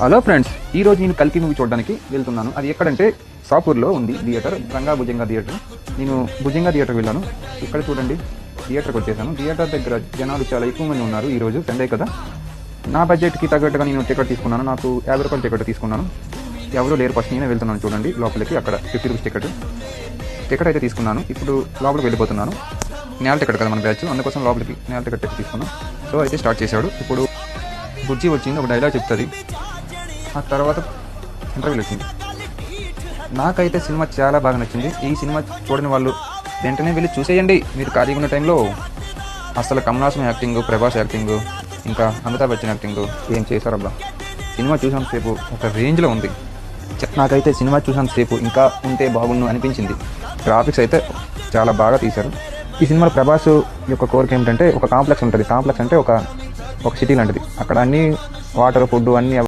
Hello friends, ఈ రోజు నేను కల్కి మూవీ చూడడానికి వెళ్తున్నాను. అది ఎక్కడంటే సాపూర్లో ఉంది థియేటర్, రంగా భుజంగా థియేటర్. నేను భుజంగా థియేటర్కి వెళ్ళాను. ఇక్కడ చూడండి, థియేటర్కి వచ్చేసాను. థియేటర్ దగ్గర జనాలు చాలా ఎక్కువ మంది ఉన్నారు. ఈరోజు సండే కదా, నా బడ్జెట్కి తగ్గట్టుగా నేను టికెట్ తీసుకున్నాను. నాకు 50 రూపాయల టికెట్ తీసుకున్నాను. ఎవరు లేరు, ఫస్ట్ నేనే వెళ్తున్నాను. చూడండి లోపలికి, అక్కడ 50 రూపీస్ టికెట్ అయితే తీసుకున్నాను. ఇప్పుడు లోపలికి వెళ్ళిపోతున్నాను. నేల టికెట్ కదా మన బ్యాచ్, అందుకోసం లోపలికి నేల టికెట్ తీసుకున్నాను. సో అయితే స్టార్ట్ చేశాడు. ఇప్పుడు బుజ్జి వచ్చింది, ఒక డైలాగ్ చెప్తుంది. ఆ తర్వాత ఇంటర్వ్యూలు వచ్చింది. నాకైతే సినిమా చాలా బాగా నచ్చింది. ఈ సినిమా చూడని వాళ్ళు వెంటనే వెళ్ళి చూసేయండి. మీరు ఖాళీగా ఉన్న టైంలో అసలు కమల్ హాసన్ యాక్టింగ్, ప్రభాస్ యాక్టింగ్, ఇంకా అమితాబ్ బచ్చన్ యాక్టింగ్ ఏం చేశారబ్బా. సినిమా చూసినంతసేపు ఒక రేంజ్లో ఉంది. నాకైతే సినిమా చూసినంతసేపు ఇంకా ఉంటే బాగుండు అనిపించింది. గ్రాఫిక్స్ అయితే చాలా బాగా తీశారు. ఈ సినిమాలో ప్రభాస్ యొక్క కోరిక ఏమిటంటే, ఒక కాంప్లెక్స్ ఉంటుంది. కాంప్లెక్స్ అంటే ఒక సిటీ లాంటిది. అక్కడ అన్ని వాటర్, ఫుడ్ అన్నీ